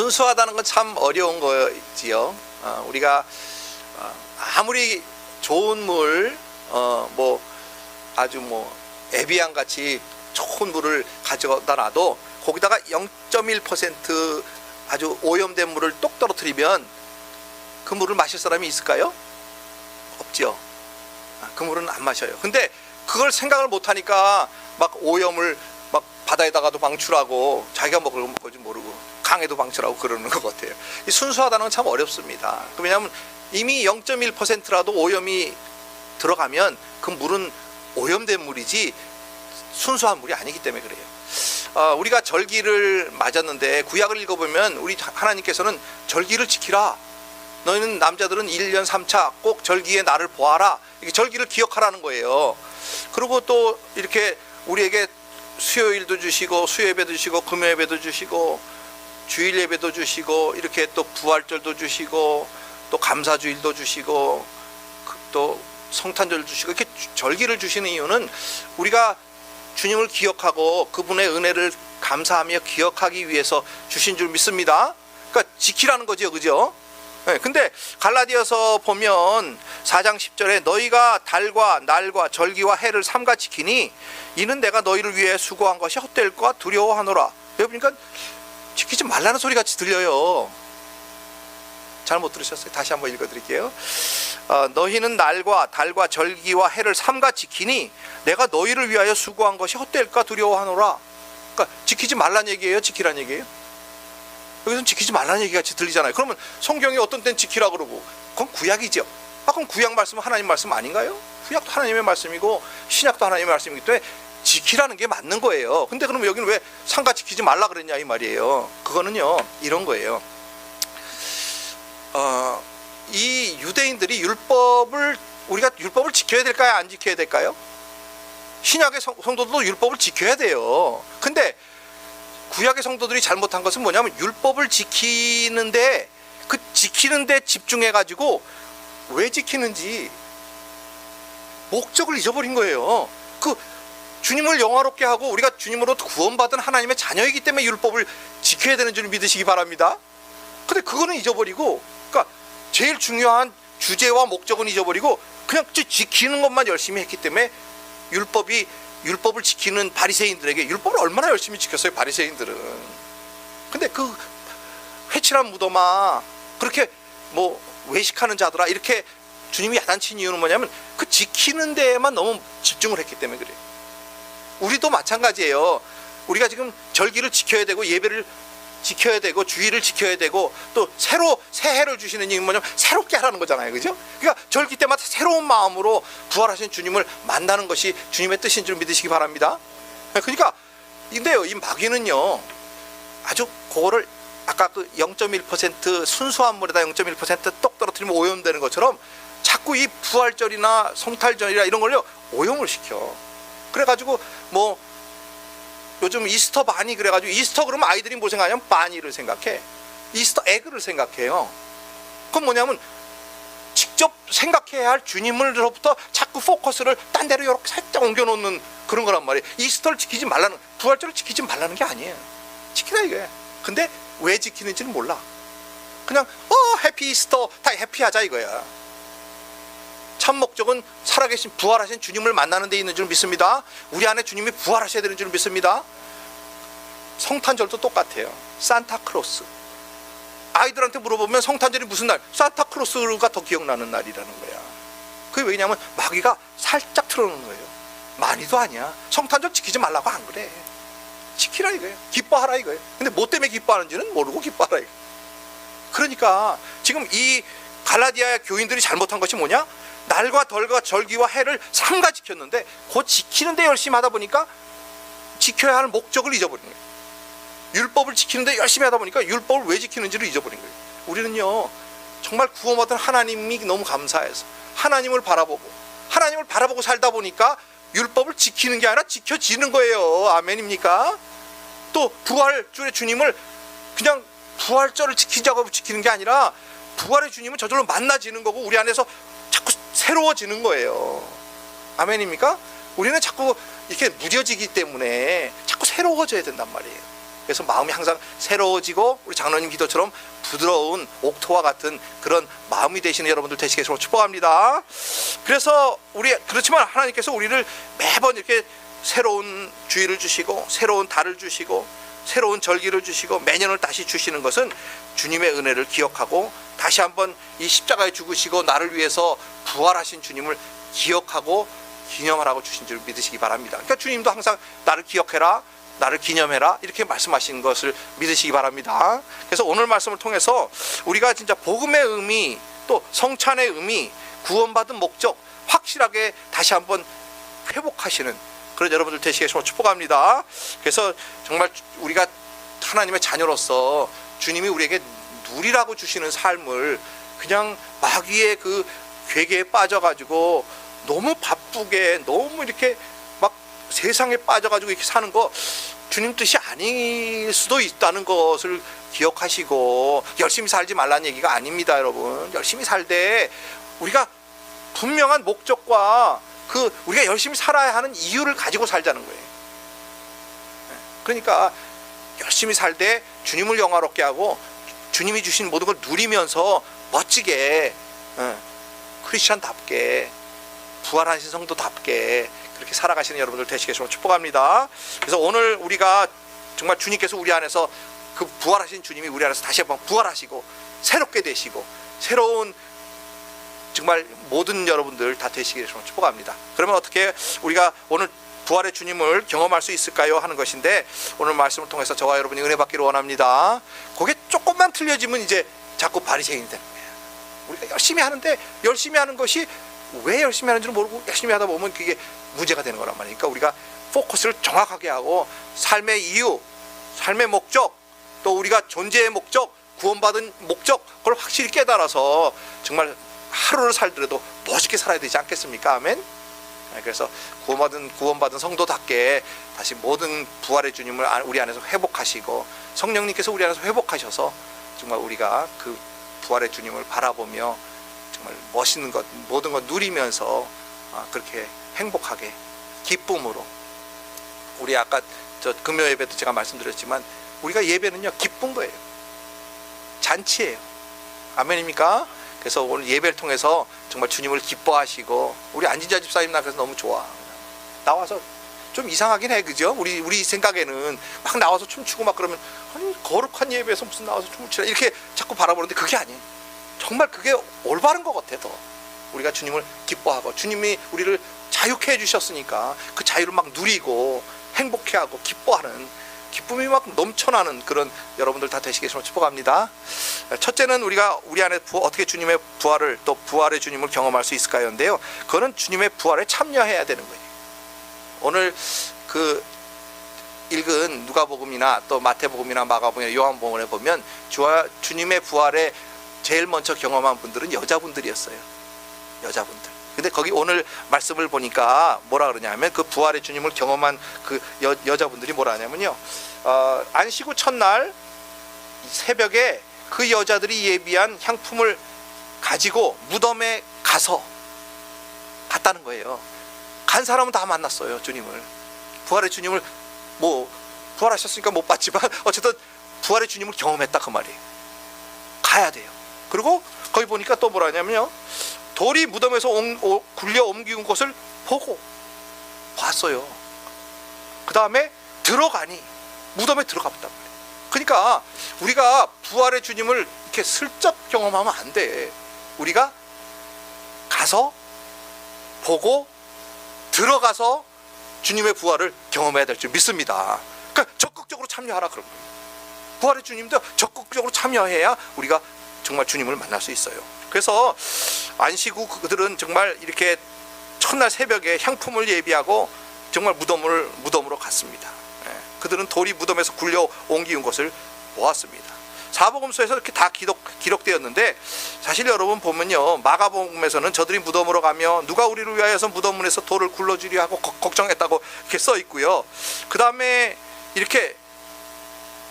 순수하다는 건 참 어려운 거지요. 우리가 아무리 좋은 물, 뭐 아주 뭐 에비앙 같이 좋은 물을 가져다 놔도 거기다가 0.1% 아주 오염된 물을 똑 떨어뜨리면 그 물을 마실 사람이 있을까요? 없죠. 그 물은 안 마셔요. 근데 그걸 생각을 못하니까 막 오염을 막 바다에다가도 방출하고 자기가 먹을 건지 모르고 강에도 방출하고 그러는 것 같아요. 이 순수하다는 건 참 어렵습니다. 왜냐하면 이미 0.1%라도 오염이 들어가면 그 물은 오염된 물이지 순수한 물이 아니기 때문에 그래요. 우리가 절기를 맞았는데 구약을 읽어보면 우리 하나님께서는 절기를 지키라. 너희는 남자들은 1년 3차 꼭 절기의 날을 보아라. 이렇게 절기를 기억하라는 거예요. 그리고 또 이렇게 우리에게 수요일도 주시고 수요예배도 주시고 금요예배도 주시고 주일 예배도 주시고 이렇게 또 부활절도 주시고 또 감사주일도 주시고 또 성탄절 주시고 이렇게 절기를 주시는 이유는 우리가 주님을 기억하고 그분의 은혜를 감사하며 기억하기 위해서 주신 줄 믿습니다. 그러니까 지키라는 거죠, 그죠? 네, 근데 갈라디아서 보면 4장 10절에 너희가 달과 날과 절기와 해를 삼가 지키니 이는 내가 너희를 위해 수고한 것이 헛될까 두려워하노라. 여기 보니까 지키지 말라는 소리 같이 들려요. 잘못 들으셨어요? 다시 한번 읽어드릴게요. 너희는 날과 달과 절기와 해를 삼가 지키니 내가 너희를 위하여 수고한 것이 헛될까 두려워하노라. 그러니까 지키지 말란 얘기예요, 지키란 얘기예요? 여기서는 지키지 말라는 얘기 같이 들리잖아요. 그러면 성경이 어떤 때는 지키라 그러고 그건 구약이죠. 그럼 구약 말씀은 하나님 말씀 아닌가요? 구약도 하나님의 말씀이고 신약도 하나님의 말씀이기 때문에 지키라는 게 맞는 거예요. 근데 그러면 여기는 왜 삼가 지키지 말라 그랬냐 이 말이에요. 그거는요 이런 거예요. 이 유대인들이 우리가 율법을 지켜야 될까요? 안 지켜야 될까요? 신약의 성도들도 율법을 지켜야 돼요. 근데 구약의 성도들이 잘못한 것은 뭐냐면 율법을 지키는데 그 지키는데 집중해 가지고 왜 지키는지 목적을 잊어버린 거예요. 그 주님을 영화롭게 하고 우리가 주님으로부터 구원받은 하나님의 자녀이기 때문에 율법을 지켜야 되는 줄 믿으시기 바랍니다. 근데 그거는 잊어버리고 그러니까 제일 중요한 주제와 목적은 잊어버리고 그냥 지키는 것만 열심히 했기 때문에 율법을 지키는 바리새인들에게 율법을 얼마나 열심히 지켰어요, 바리새인들은. 근데 그 회칠한 무덤아 그렇게 뭐 외식하는 자들아 이렇게 주님이 야단친 이유는 뭐냐면 그 지키는 데에만 너무 집중을 했기 때문에 그래요. 우리도 마찬가지예요. 우리가 지금 절기를 지켜야 되고 예배를 지켜야 되고 주일을 지켜야 되고 또 새해를 주시는 얘기는 뭐냐면 새롭게 하라는 거잖아요, 그죠? 그러니까 절기 때마다 새로운 마음으로 부활하신 주님을 만나는 것이 주님의 뜻인 줄 믿으시기 바랍니다. 그러니까 근데요 이 마귀는요 아주 그거를 아까 그 0.1% 순수한 물에다 0.1% 똑 떨어뜨리면 오염되는 것처럼 자꾸 이 부활절이나 성탄절이나 이런 걸요 오염을 시켜. 그래가지고 뭐 요즘 이스터 바니 그래가지고 이스터 그러면 아이들이 뭐 생각하냐면 바니를 생각해. 이스터 에그를 생각해요. 그건 뭐냐면 직접 생각해야 할 주님으로부터 자꾸 포커스를 딴 데로 이렇게 살짝 옮겨놓는 그런 거란 말이에요. 이스터를 지키지 말라는, 부활절을 지키지 말라는 게 아니에요. 지키라 이거예요. 근데 왜 지키는지는 몰라. 그냥 해피 이스터 다 해피하자 이거야. 참 목적은 살아계신 부활하신 주님을 만나는 데 있는 줄 믿습니다. 우리 안에 주님이 부활하셔야 되는 줄 믿습니다. 성탄절도 똑같아요. 산타크로스. 아이들한테 물어보면 성탄절이 무슨 날? 산타크로스가 더 기억나는 날이라는 거야. 그게 왜냐면 마귀가 살짝 틀어놓는 거예요. 많이도 아니야. 성탄절 지키지 말라고 안 그래. 지키라 이거예요. 기뻐하라 이거예요. 근데 뭐 때문에 기뻐하는지는 모르고 기뻐하라 이거예요. 그러니까 지금 이 갈라디아 교인들이 잘못한 것이 뭐냐? 날과 덜과 절기와 해를 삼가 지켰는데 그 지키는데 열심히 하다 보니까 지켜야 할 목적을 잊어버린 거예요. 율법을 지키는데 열심히 하다 보니까 율법을 왜 지키는지를 잊어버린 거예요. 우리는요 정말 구원받은 하나님이 너무 감사해서 하나님을 바라보고 살다 보니까 율법을 지키는 게 아니라 지켜지는 거예요. 아멘입니까? 또 부활주의 주님을 그냥 부활절을 지키자고 지키는 게 아니라 부활의 주님은 저절로 만나지는 거고 우리 안에서 자꾸 새로워지는 거예요. 아멘입니까? 우리는 자꾸 이렇게 무뎌지기 때문에 자꾸 새로워져야 된단 말이에요. 그래서 마음이 항상 새로워지고 우리 장로님 기도처럼 부드러운 옥토와 같은 그런 마음이 되시는 여러분들 되시겠으면 축복합니다. 그래서 그렇지만 하나님께서 우리를 매번 이렇게 새로운 주일을 주시고 새로운 달을 주시고 새로운 절기를 주시고 매년을 다시 주시는 것은 주님의 은혜를 기억하고 다시 한번 이 십자가에 죽으시고 나를 위해서 부활하신 주님을 기억하고 기념하라고 주신 줄 믿으시기 바랍니다. 그러니까 주님도 항상 나를 기억해라, 나를 기념해라 이렇게 말씀하신 것을 믿으시기 바랍니다. 그래서 오늘 말씀을 통해서 우리가 진짜 복음의 의미, 또 성찬의 의미, 구원받은 목적 확실하게 다시 한번 회복하시는 그런 여러분들 되시겠으면 축복합니다. 그래서 정말 우리가 하나님의 자녀로서 주님이 우리에게 누리라고 주시는 삶을 그냥 마귀의 그 괴계에 빠져가지고 너무 바쁘게 너무 이렇게 막 세상에 빠져가지고 이렇게 사는 거 주님 뜻이 아닐 수도 있다는 것을 기억하시고 열심히 살지 말라는 얘기가 아닙니다. 여러분 열심히 살되 우리가 분명한 목적과 우리가 열심히 살아야 하는 이유를 가지고 살자는 거예요. 그러니까 열심히 살되 주님을 영화롭게 하고 주님이 주신 모든 걸 누리면서 멋지게 크리스찬답게 부활하신 성도답게 그렇게 살아가시는 여러분들 되시겠으면 축복합니다. 그래서 오늘 우리가 정말 주님께서 우리 안에서 그 부활하신 주님이 우리 안에서 다시 한번 부활하시고 새롭게 되시고 새로운 정말 모든 여러분들 다 되시기를 축복합니다. 그러면 어떻게 우리가 오늘 부활의 주님을 경험할 수 있을까요? 하는 것인데 오늘 말씀을 통해서 저와 여러분이 은혜 받기를 원합니다. 그게 조금만 틀려지면 이제 자꾸 바리새인이 되는 거예요. 우리가 열심히 하는데 열심히 하는 것이 왜 열심히 하는지를 모르고 열심히 하다 보면 그게 문제가 되는 거란 말이니까 우리가 포커스를 정확하게 하고 삶의 이유, 삶의 목적, 또 우리가 존재의 목적, 구원받은 목적 그걸 확실히 깨달아서 정말 하루를 살더라도 멋있게 살아야 되지 않겠습니까? 아멘. 그래서 구원받은 성도답게 다시 모든 부활의 주님을 우리 안에서 회복하시고 성령님께서 우리 안에서 회복하셔서 정말 우리가 그 부활의 주님을 바라보며 정말 멋있는 것 모든 것 누리면서 그렇게 행복하게 기쁨으로 우리 아까 저 금요 예배도 제가 말씀드렸지만 우리가 예배는요 기쁜 거예요. 잔치예요. 아멘입니까? 그래서 오늘 예배를 통해서 정말 주님을 기뻐하시고 우리 안진자 집사님 나 그래서 너무 좋아. 나와서 좀 이상하긴 해, 그죠? 우리 생각에는 막 나와서 춤추고 막 그러면 아니 거룩한 예배에서 무슨 나와서 춤을 추라 이렇게 자꾸 바라보는데 그게 아니에요. 정말 그게 올바른 것 같아. 더 우리가 주님을 기뻐하고 주님이 우리를 자유케 해주셨으니까 그 자유를 막 누리고 행복해하고 기뻐하는 기쁨이 막 넘쳐나는 그런 여러분들 다 되시겠으면 축복합니다. 첫째는 우리가 우리 안에 어떻게 주님의 부활을 또 부활의 주님을 경험할 수 있을까요?인데요. 그거는 주님의 부활에 참여해야 되는 거예요. 오늘 그 읽은 누가복음이나 또 마태복음이나 마가복음이나 요한복음에 보면 주님의 부활에 제일 먼저 경험한 분들은 여자분들이었어요. 여자분들. 근데 거기 오늘 말씀을 보니까 뭐라 그러냐면 그 부활의 주님을 경험한 그 여자분들이 뭐라 하냐면요. 안식 후 첫날 새벽에 그 여자들이 예비한 향품을 가지고 무덤에 갔다는 거예요. 간 사람은 다 만났어요. 주님을. 부활의 주님을 부활하셨으니까 못 봤지만 어쨌든 부활의 주님을 경험했다 그 말이에요. 가야 돼요. 그리고 거기 보니까 또 뭐라 하냐면요. 돌이 무덤에서 굴려 옮기는 것을 보고 봤어요. 그 다음에 들어가니 무덤에 들어갔단 말이에요. 그러니까 우리가 부활의 주님을 이렇게 슬쩍 경험하면 안 돼. 우리가 가서 보고 들어가서 주님의 부활을 경험해야 될 줄 믿습니다. 그러니까 적극적으로 참여하라 그런 거예요. 부활의 주님도 적극적으로 참여해야 우리가 정말 주님을 만날 수 있어요. 그래서 안식 후 그들은 정말 이렇게 첫날 새벽에 향품을 예비하고 정말 무덤으로 갔습니다. 그들은 돌이 무덤에서 굴려 옮기는 것을 보았습니다. 사복음서에서 이렇게 다 기록되었는데 사실 여러분 보면요 마가복음에서는 저들이 무덤으로 가며 누가 우리를 위하여서 무덤문에서 돌을 굴러주려 하고 걱정했다고 이렇게 써 있고요. 그 다음에 이렇게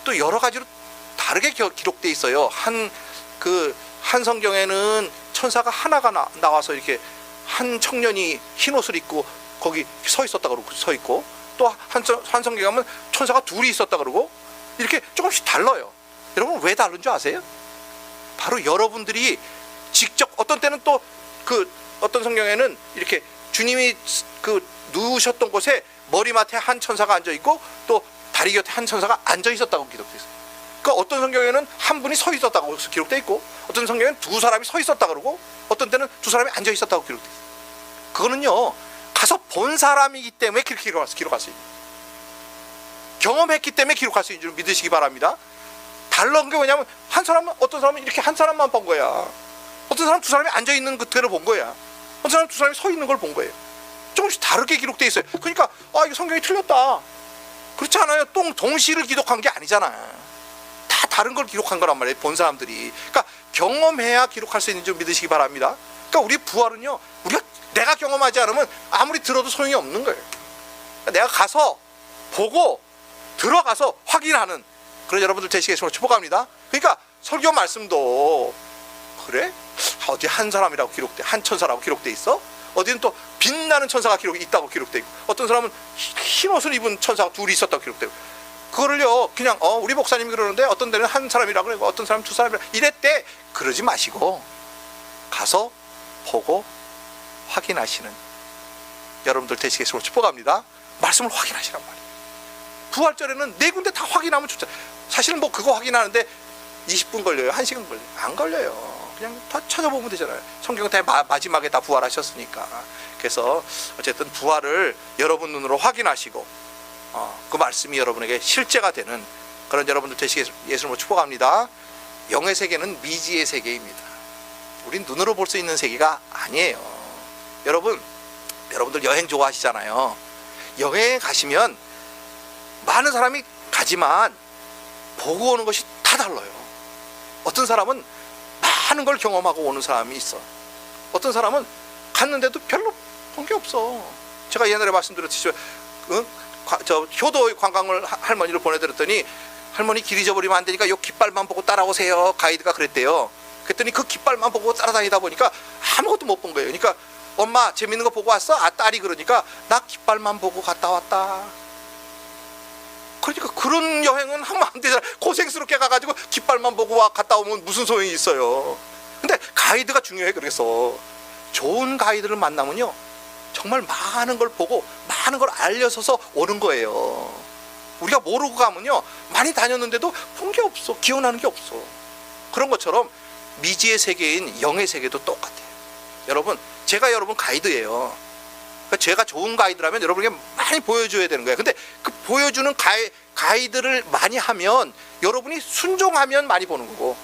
또 여러 가지로 다르게 기록되어 있어요. 한 성경에는 천사가 하나가 나와서 이렇게 한 청년이 흰 옷을 입고 거기 서 있었다 그러고 서 있고 또 한 성경에 가면 천사가 둘이 있었다 그러고 이렇게 조금씩 달라요. 여러분 왜 다른 줄 아세요? 바로 여러분들이 직접 어떤 때는 또 어떤 성경에는 이렇게 주님이 누우셨던 곳에 머리맡에 한 천사가 앉아 있고 또 다리 곁에 한 천사가 앉아 있었다고 기록되어 있어요. 그러니까 어떤 성경에는 한 분이 서 있었다고 기록되어 있고 어떤 성경에는 두 사람이 서 있었다 그러고 어떤 때는 두 사람이 앉아 있었다고 기록되어 있어요. 그거는요 가서 본 사람이기 때문에 그렇게 기록할 수 있는, 경험했기 때문에 기록할 수 있는 줄 믿으시기 바랍니다. 달라는 게 뭐냐면 어떤 사람은 이렇게 한 사람만 본 거야. 어떤 사람은 두 사람이 앉아 있는 그대로 본 거야. 어떤 사람은 두 사람이 서 있는 걸 본 거예요. 조금씩 다르게 기록되어 있어요. 그러니까 이거 성경이 틀렸다. 그렇지 않아요. 동시를 기록한 게 아니잖아. 다 다른 걸 기록한 거란 말이에요. 본 사람들이. 그러니까 경험해야 기록할 수 있는 줄 믿으시기 바랍니다. 그러니까 우리 부활은요, 내가 경험하지 않으면 아무리 들어도 소용이 없는 거예요. 그러니까 내가 가서 보고 들어가서 확인하는 그런 여러분들 되시겠습니다. 축복합니다. 그러니까 설교 말씀도 그래? 어디 한 사람이라고 기록돼, 한 천사라고 기록돼 있어? 어디는 또 빛나는 천사가 있다고 기록돼 있고, 어떤 사람은 흰 옷을 입은 천사가 둘이 있었다고 기록되고, 그거를요 그냥 우리 목사님이 그러는데 어떤 데는 한 사람이라고 그러고 어떤 사람은 두 사람이라고 이랬대. 그러지 마시고 가서 보고 확인하시는 여러분들 되시겠습니다. 축복합니다. 말씀을 확인하시란 말이에요. 부활절에는 네 군데 다 확인하면 좋잖아요. 사실은 뭐 그거 확인하는데 20분 걸려요? 1시간 걸려요? 안 걸려요. 그냥 다 찾아보면 되잖아요. 성경은 다 마지막에 다 부활하셨으니까. 그래서 어쨌든 부활을 여러분 눈으로 확인하시고 그 말씀이 여러분에게 실제가 되는 그런 여러분들 되시길 예수님으로 축복합니다. 영의 세계는 미지의 세계입니다. 우린 눈으로 볼 수 있는 세계가 아니에요. 여러분들 여행 좋아하시잖아요. 여행에 가시면 많은 사람이 가지만 보고 오는 것이 다 달라요. 어떤 사람은 많은 걸 경험하고 오는 사람이 있어. 어떤 사람은 갔는데도 별로 본 게 없어. 제가 옛날에 말씀드렸듯이 효도 관광을 할머니를 보내드렸더니 할머니 길 잊어버리면 안 되니까 요 깃발만 보고 따라오세요. 가이드가 그랬대요. 그랬더니 그 깃발만 보고 따라다니다 보니까 아무것도 못 본 거예요. 그러니까 엄마 재밌는 거 보고 왔어? 딸이 그러니까 나 깃발만 보고 갔다 왔다. 그러니까 그런 여행은 하면 안 되잖아. 고생스럽게 가가지고 깃발만 보고 갔다 오면 무슨 소용이 있어요. 근데 가이드가 중요해. 그래서 좋은 가이드를 만나면요 정말 많은 걸 보고 많은 걸 알려서서 오는 거예요. 우리가 모르고 가면요 많이 다녔는데도 본 게 없어. 기억나는 게 없어. 그런 것처럼 미지의 세계인 영의 세계도 똑같아요. 여러분 제가 여러분 가이드예요. 그러니까 제가 좋은 가이드라면 여러분에게 많이 보여줘야 되는 거예요. 근데 그 보여주는 가이드를 많이 하면 여러분이 순종하면 많이 보는 거고,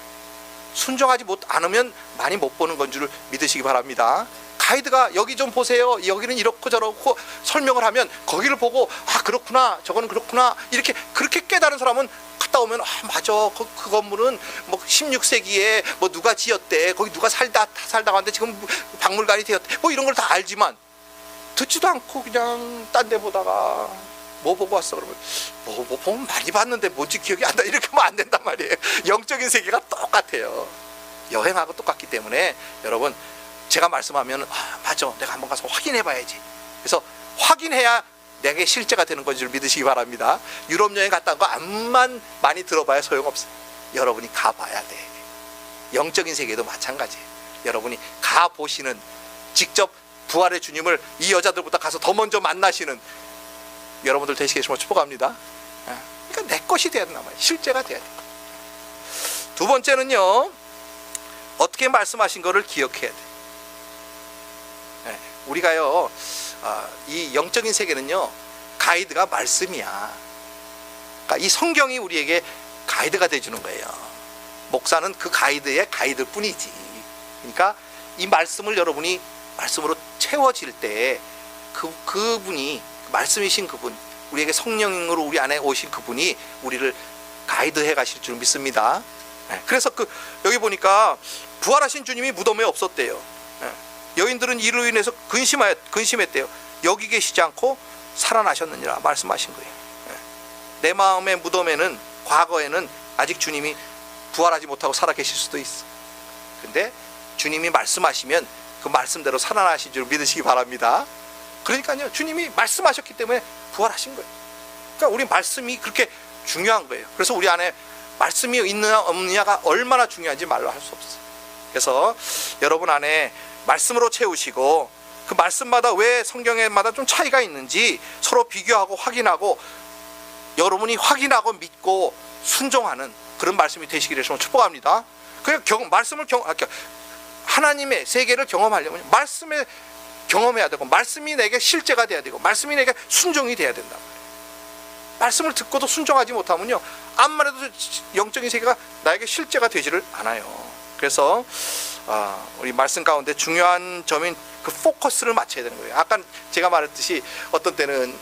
순종하지 않으면 많이 못 보는 건 줄 믿으시기 바랍니다. 가이드가 여기 좀 보세요, 여기는 이렇고 저렇고 설명을 하면 거기를 보고 그렇구나 저거는 그렇구나 이렇게 그렇게 깨달은 사람은 갔다 오면 맞아 그 건물은 뭐 16세기에 뭐 누가 지었대, 거기 누가 살다 왔는데 지금 박물관이 되었대, 뭐 이런 걸 다 알지만 듣지도 않고 그냥 딴 데 보다가 뭐 보고 왔어 그러면 뭐 보면 많이 봤는데 뭐지 기억이 안 나, 이렇게 하면 안 된단 말이에요. 영적인 세계가 똑같아요. 여행하고 똑같기 때문에 여러분 제가 말씀하면 맞아 내가 한번 가서 확인해 봐야지. 그래서 확인해야 내게 실제가 되는 건 줄 믿으시기 바랍니다. 유럽 여행 갔다 온 거 암만 많이 들어봐야 소용없어요. 여러분이 가봐야 돼. 영적인 세계도 마찬가지예요. 여러분이 가보시는, 직접 부활의 주님을 이 여자들보다 가서 더 먼저 만나시는 여러분들 되시겠으면 축복합니다. 그러니까 내 것이 돼야 된단 말이에요. 실제가 돼야 돼요. 두 번째는요, 어떻게 말씀하신 거를 기억해야 돼. 우리가요 이 영적인 세계는요 가이드가 말씀이야. 그러니까 이 성경이 우리에게 가이드가 돼주는 거예요. 목사는 그 가이드의 가이드 뿐이지. 그러니까 이 말씀을 여러분이 말씀으로 채워질 때 그분이 말씀이신 그분, 우리에게 성령으로 우리 안에 오신 그분이 우리를 가이드해 가실 줄 믿습니다. 그래서 여기 보니까 부활하신 주님이 무덤에 없었대요. 여인들은 이로 인해서 근심했대요. 여기 계시지 않고 살아나셨느니라 말씀하신 거예요. 내 마음의 무덤에는 과거에는 아직 주님이 부활하지 못하고 살아 계실 수도 있어. 근데 주님이 말씀하시면 그 말씀대로 살아나신 줄 믿으시기 바랍니다. 그러니까요 주님이 말씀하셨기 때문에 부활하신 거예요. 그러니까 우리 말씀이 그렇게 중요한 거예요. 그래서 우리 안에 말씀이 있느냐 없느냐가 얼마나 중요한지 말로 할 수 없어요. 그래서 여러분 안에 말씀으로 채우시고 그 말씀마다 왜 성경에마다 좀 차이가 있는지 서로 비교하고 확인하고 여러분이 확인하고 믿고 순종하는 그런 말씀이 되시기를 축복합니다. 그냥 말씀을 하나님의 세계를 경험하려면 말씀에 경험해야 되고 말씀이 내게 실제가 돼야 되고 말씀이 내게 순종이 돼야 된다. 말씀을 듣고도 순종하지 못하면요 암만 해도 영적인 세계가 나에게 실제가 되지를 않아요. 그래서 우리 말씀 가운데 중요한 점인 그 포커스를 맞춰야 되는 거예요. 아까 제가 말했듯이 어떤 때는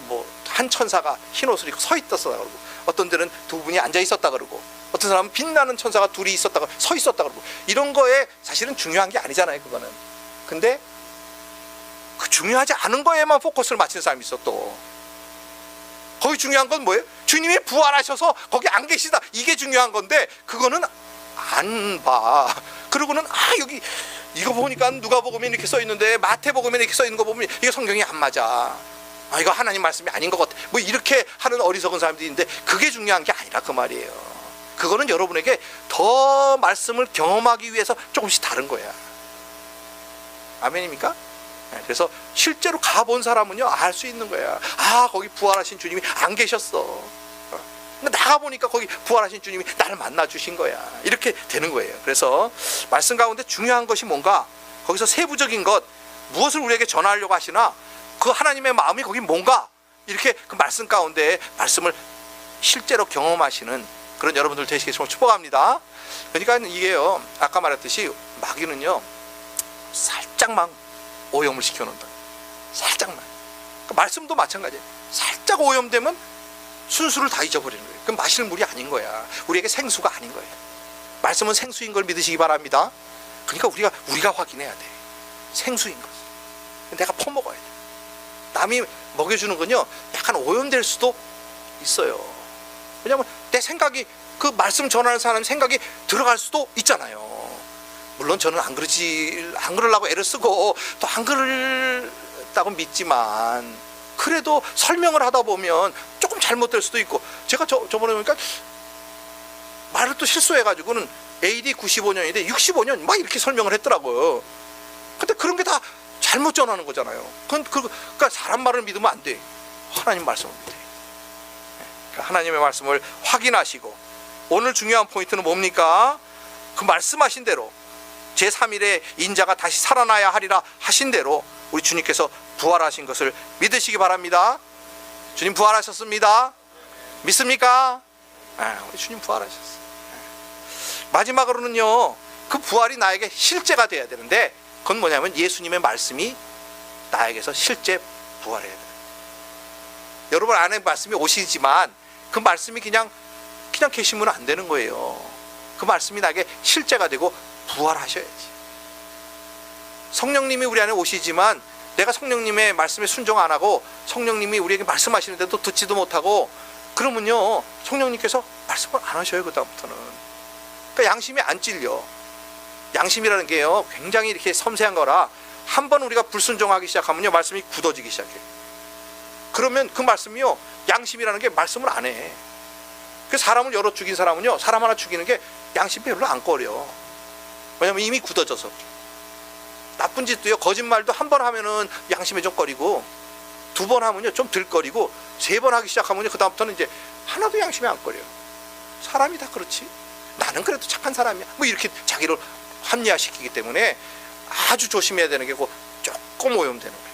뭐 한 천사가 흰 옷을 입고 서 있었다 그러고 어떤 때는 두 분이 앉아 있었다 그러고 어떤 사람은 빛나는 천사가 둘이 있었다가 서 있었다 그러고 이런 거에 사실은 중요한 게 아니잖아요. 그거는. 근데 그 중요하지 않은 거에만 포커스를 맞추는 사람이 있어. 또 거기 중요한 건 뭐예요? 주님이 부활하셔서 거기 안 계시다, 이게 중요한 건데 그거는 안 봐. 그러고는 여기 이거 보니까 누가복음에 이렇게 써 있는데 마태복음에 이렇게 써 있는 거 보면 이게 성경이 안 맞아. 이거 하나님 말씀이 아닌 것 같아. 뭐 이렇게 하는 어리석은 사람들이 있는데 그게 중요한 게 아니라 그 말이에요. 그거는 여러분에게 더 말씀을 경험하기 위해서 조금씩 다른 거야. 아멘입니까? 그래서 실제로 가본 사람은요 알 수 있는 거야. 거기 부활하신 주님이 안 계셨어. 나가보니까 거기 부활하신 주님이 나를 만나 주신 거야. 이렇게 되는 거예요. 그래서 말씀 가운데 중요한 것이 뭔가, 거기서 세부적인 것, 무엇을 우리에게 전하려고 하시나 그 하나님의 마음이 거기 뭔가, 이렇게 그 말씀 가운데 말씀을 실제로 경험하시는 그런 여러분들 되시겠으면 축복합니다. 그러니까 이게요, 아까 말했듯이 마귀는요 살짝만 오염을 시켜놓는다. 살짝만. 그 말씀도 마찬가지예요. 살짝 오염되면 순수를 다 잊어버리는 거예요. 그럼 마실 물이 아닌 거야. 우리에게 생수가 아닌 거예요. 말씀은 생수인 걸 믿으시기 바랍니다. 그러니까 우리가 확인해야 돼. 생수인 것. 내가 퍼먹어야 돼. 남이 먹여주는 건요 약간 오염될 수도 있어요. 왜냐하면 내 생각이, 그 말씀 전하는 사람 생각이 들어갈 수도 있잖아요. 물론 저는 안 그러려고 애를 쓰고 또 안 그랬다고 믿지만, 그래도 설명을 하다 보면 조금 잘못될 수도 있고, 제가 저번에 보니까 말을 또 실수해가지고는 AD 95년인데 65년 막 이렇게 설명을 했더라고요. 근데 그런 게 다 잘못 전하는 거잖아요. 그러니까 사람 말을 믿으면 안 돼. 하나님 말씀을 믿어요. 그러니까 하나님의 말씀을 확인하시고, 오늘 중요한 포인트는 뭡니까? 그 말씀하신 대로 제3일에 인자가 다시 살아나야 하리라 하신 대로 우리 주님께서 부활하신 것을 믿으시기 바랍니다. 주님 부활하셨습니다. 믿습니까? 우리 주님 부활하셨어요. 마지막으로는요, 그 부활이 나에게 실제가 돼야 되는데, 그건 뭐냐면 예수님의 말씀이 나에게서 실제 부활해야 돼요. 여러분 안에 말씀이 오시지만 그 말씀이 그냥 계시면 안 되는 거예요. 그 말씀이 나에게 실제가 되고 부활하셔야지. 성령님이 우리 안에 오시지만 내가 성령님의 말씀에 순종 안 하고 성령님이 우리에게 말씀하시는데도 듣지도 못하고 그러면요 성령님께서 말씀을 안 하셔요. 그 다음부터는. 그러니까 양심이 안 찔려. 양심이라는 게요 굉장히 이렇게 섬세한 거라, 한번 우리가 불순종하기 시작하면요 말씀이 굳어지기 시작해요. 그러면 그 말씀이요, 양심이라는 게 말씀을 안 해. 그 사람을 여러 죽인 사람은요, 사람 하나 죽이는 게 양심이 별로 안 꺼려. 왜냐면 이미 굳어져서. 나쁜 짓도요, 거짓말도 한 번 하면은 양심에 좀 꺼리고, 두 번 하면요 좀 덜 꺼리고, 세 번 하기 시작하면요 그 다음부터는 이제 하나도 양심이 안 꺼려요. 사람이 다 그렇지. 나는 그래도 착한 사람이야. 뭐 이렇게 자기를 합리화시키기 때문에 아주 조심해야 되는 게 조금 오염되는 거예요.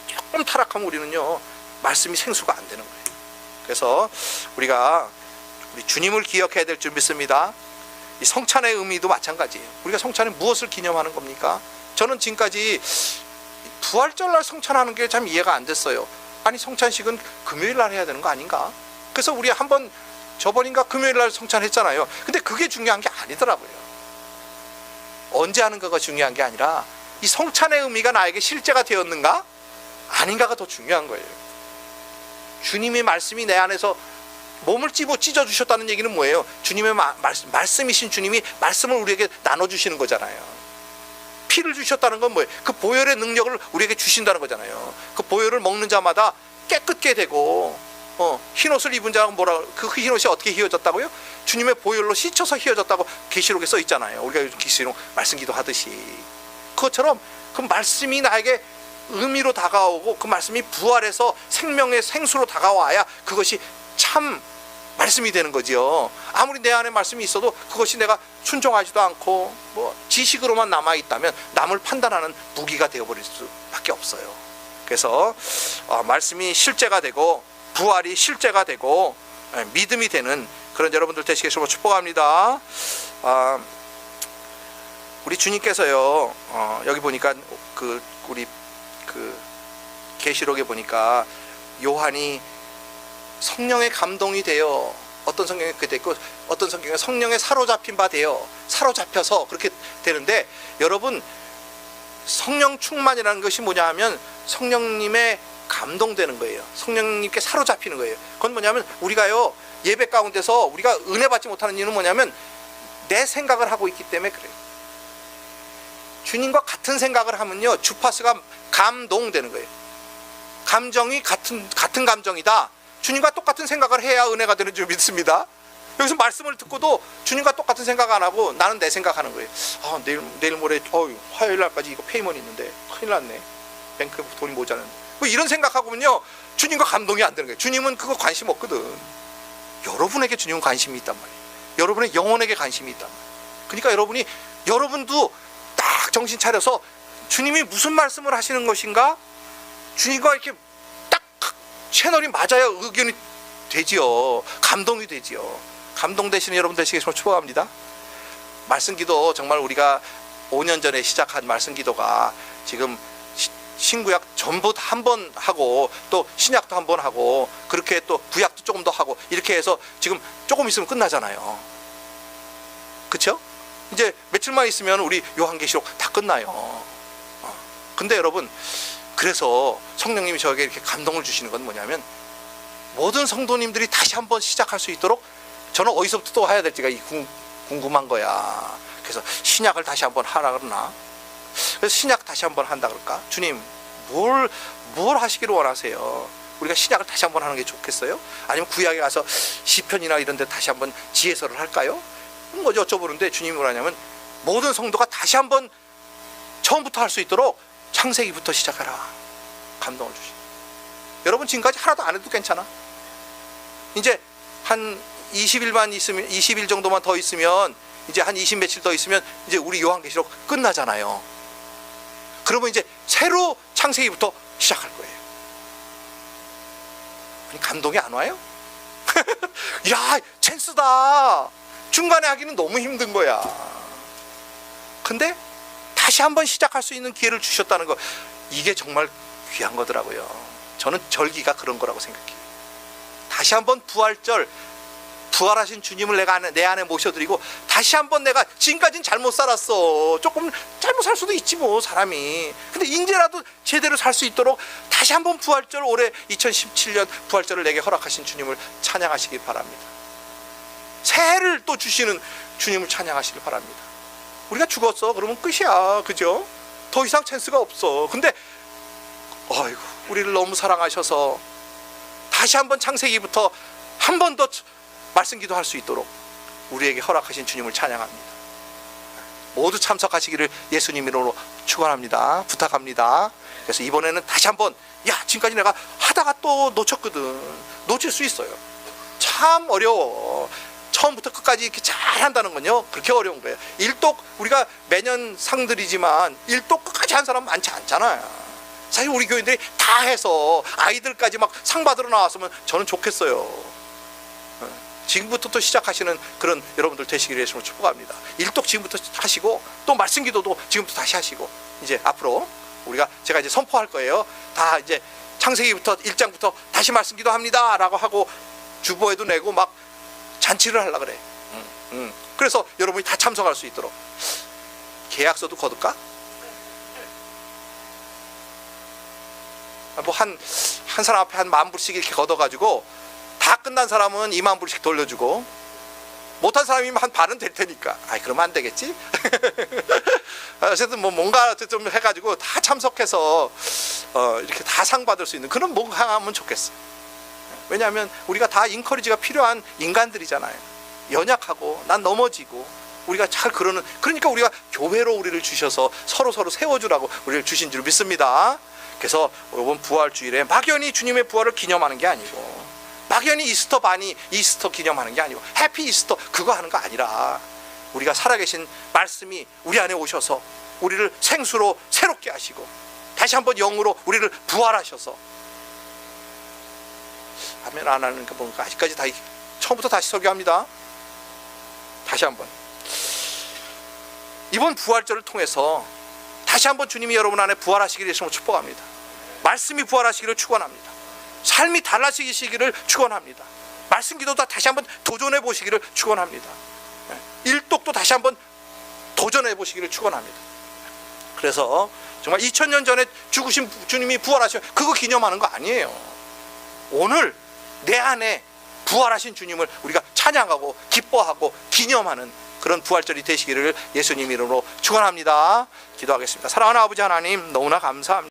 조금 타락하면 우리는요 말씀이 생수가 안 되는 거예요. 그래서 우리가 우리 주님을 기억해야 될 줄 믿습니다. 이 성찬의 의미도 마찬가지예요. 우리가 성찬에 무엇을 기념하는 겁니까? 저는 지금까지 부활절날 성찬하는 게 참 이해가 안 됐어요. 아니 성찬식은 금요일날 해야 되는 거 아닌가? 그래서 우리 한번 저번인가 금요일날 성찬했잖아요. 근데 그게 중요한 게 아니더라고요. 언제 하는 거가 중요한 게 아니라 이 성찬의 의미가 나에게 실제가 되었는가 아닌가가 더 중요한 거예요. 주님의 말씀이 내 안에서 몸을 찢어주셨다는 얘기는 뭐예요? 주님의 말씀이신 주님이 말씀을 우리에게 나눠주시는 거잖아요. 피를 주셨다는 건 뭐예요? 그 보혈의 능력을 우리에게 주신다는 거잖아요. 그 보혈을 먹는 자마다 깨끗게 되고 흰 옷을 입은 자가 그 흰 옷이 어떻게 휘어졌다고요? 주님의 보혈로 씻혀서 휘어졌다고 계시록에 써 있잖아요. 우리가 요즘 계시록 말씀 기도하듯이. 그것처럼 그 말씀이 나에게 의미로 다가오고 그 말씀이 부활해서 생명의 생수로 다가와야 그것이 참 말씀이 되는 거지요. 아무리 내 안에 말씀이 있어도 그것이 내가 순종하지도 않고 뭐 지식으로만 남아 있다면 남을 판단하는 무기가 되어버릴 수밖에 없어요. 그래서 말씀이 실제가 되고 부활이 실제가 되고 믿음이 되는 그런 여러분들 되시겠으면 축복합니다. 우리 주님께서요, 여기 보니까 우리 계시록에 보니까 요한이 성령의 감동이 되어 어떤 성경에 그렇게 됐고 어떤 성경에 성령에 사로잡힌 바 되어 사로잡혀서 그렇게 되는데, 여러분 성령 충만이라는 것이 뭐냐 하면 성령님의 감동되는 거예요. 성령님께 사로잡히는 거예요. 그건 뭐냐면 우리가요 예배 가운데서 우리가 은혜 받지 못하는 이유는 뭐냐면 내 생각을 하고 있기 때문에 그래요. 주님과 같은 생각을 하면요 주파수가 감동되는 거예요. 감정이 같은 감정이다. 주님과 똑같은 생각을 해야 은혜가 되는 줄 믿습니다. 여기서 말씀을 듣고도 주님과 똑같은 생각 안 하고 나는 내 생각하는 거예요. 내일 모레 화요일 날까지 이거 페이먼 있는데 큰일 났네. 뱅크 돈이 모자란데. 뭐 이런 생각하고는요 주님과 감동이 안 되는 거예요. 주님은 그거 관심 없거든. 여러분에게 주님은 관심이 있단 말이에요. 여러분의 영혼에게 관심이 있단 말이에요. 그러니까 여러분도 딱 정신 차려서 주님이 무슨 말씀을 하시는 것인가, 주님과 이렇게 딱 채널이 맞아야 의견이 되지요. 감동이 되지요. 감동되시는 여러분 되시겠으면 축복합니다. 말씀기도 정말 우리가 5년 전에 시작한 말씀기도가 지금 신구약 전부 다 한 번 하고 또 신약도 한 번 하고 그렇게 또 구약도 조금 더 하고 이렇게 해서 지금 조금 있으면 끝나잖아요. 그렇죠? 이제 며칠만 있으면 우리 요한계시록 다 끝나요. 근데 여러분, 그래서 성령님이 저에게 이렇게 감동을 주시는 건 뭐냐면 모든 성도님들이 다시 한번 시작할 수 있도록, 저는 어디서부터 또 해야 될지가 궁금한 거야. 그래서 신약을 다시 한번 하라 그러나, 그래서 신약 다시 한번 한다 그럴까? 주님 뭘 하시기를 원하세요? 우리가 신약을 다시 한번 하는 게 좋겠어요? 아니면 구약에 가서 시편이나 이런 데 다시 한번 지혜서를 할까요? 뭐 여쭤보는데 주님이 뭐라냐면 모든 성도가 다시 한번 처음부터 할 수 있도록 창세기부터 시작하라. 감동을 주시. 여러분 지금까지 하나도 안 해도 괜찮아. 이제 한 20일만 있으면, 20일 정도만 더 있으면, 이제 한 20 며칠 더 있으면 이제 우리 요한계시록 끝나잖아요. 그러면 이제 새로 창세기부터 시작할 거예요. 아니 감동이 안 와요? 야, 찬스다. 중간에 하기는 너무 힘든 거야. 근데 다시 한번 시작할 수 있는 기회를 주셨다는 거, 이게 정말 귀한 거더라고요. 저는 절기가 그런 거라고 생각해요. 다시 한번 부활하신 주님을 내 안에 모셔드리고 다시 한번 내가 지금까지는 잘못 살았어. 조금 잘못 살 수도 있지 뭐 사람이. 근데 이제라도 제대로 살 수 있도록 다시 한번 부활절, 올해 2017년 부활절을 내게 허락하신 주님을 찬양하시기 바랍니다. 새해를 또 주시는 주님을 찬양하시길 바랍니다. 우리가 죽었어 그러면 끝이야. 그죠? 더 이상 찬스가 없어. 근데 어이구, 우리를 너무 사랑하셔서 다시 한번 창세기부터 한 번 더 말씀 기도할 수 있도록 우리에게 허락하신 주님을 찬양합니다. 모두 참석하시기를 예수님 이름으로 축원합니다. 부탁합니다. 그래서 이번에는 다시 한번, 지금까지 내가 하다가 또 놓쳤거든. 놓칠 수 있어요. 참 어려워. 처음부터 끝까지 이렇게 잘 한다는 건요 그렇게 어려운 거예요. 일독 우리가 매년 상들이지만 일독 끝까지 한 사람 많지 않잖아요. 사실 우리 교인들이 다 해서 아이들까지 막 상 받으러 나왔으면 저는 좋겠어요. 지금부터 또 시작하시는 그런 여러분들 되시기를 예수님으로 축복합니다. 일독 지금부터 하시고 또 말씀 기도도 지금부터 다시 하시고, 이제 앞으로 제가 이제 선포할 거예요. 다 이제 창세기부터 1장부터 다시 말씀 기도합니다 라고 하고 주보에도 내고 막 잔치를 하려고 그래. 그래서 여러분이 다 참석할 수 있도록 계약서도 거둘까? 뭐 한 사람 앞에 한 10,000불씩 이렇게 걷어가지고 다 끝난 사람은 20,000불씩 돌려주고, 못한 사람이면 한 반은 될 테니까. 그러면 안 되겠지? 어쨌든 뭔가 좀 해가지고 다 참석해서 이렇게 다 상 받을 수 있는 그런 뭔가 하면 좋겠어. 왜냐하면 우리가 다 인커리지가 필요한 인간들이잖아요. 연약하고 난 넘어지고 우리가 잘 그러니까 우리가 교회로 우리를 주셔서 서로 세워주라고 우리를 주신 줄 믿습니다. 그래서 이번 부활주일에 막연히 주님의 부활을 기념하는 게 아니고, 막연히 이스터 바니 이스터 기념하는 게 아니고, 해피 이스터 그거 하는 거 아니라, 우리가 살아계신 말씀이 우리 안에 오셔서 우리를 생수로 새롭게 하시고 다시 한번 영으로 우리를 부활하셔서, 아멘 안 하는 거 보니까 아직까지 다 처음부터 다시 설교합니다. 다시 한번 이번 부활절을 통해서 다시 한번 주님이 여러분 안에 부활하시기를 예수님으로 축복합니다. 말씀이 부활하시기를 축원합니다. 삶이 달라지시기를 축원합니다. 말씀 기도도 다시 한번 도전해 보시기를 축원합니다. 일독도 다시 한번 도전해 보시기를 축원합니다. 그래서 정말 2000년 전에 죽으신 주님이 부활하시면 그거 기념하는 거 아니에요. 오늘 내 안에 부활하신 주님을 우리가 찬양하고 기뻐하고 기념하는 그런 부활절이 되시기를 예수님 이름으로 축원합니다. 기도하겠습니다. 사랑하는 아버지 하나님, 너무나 감사합니다.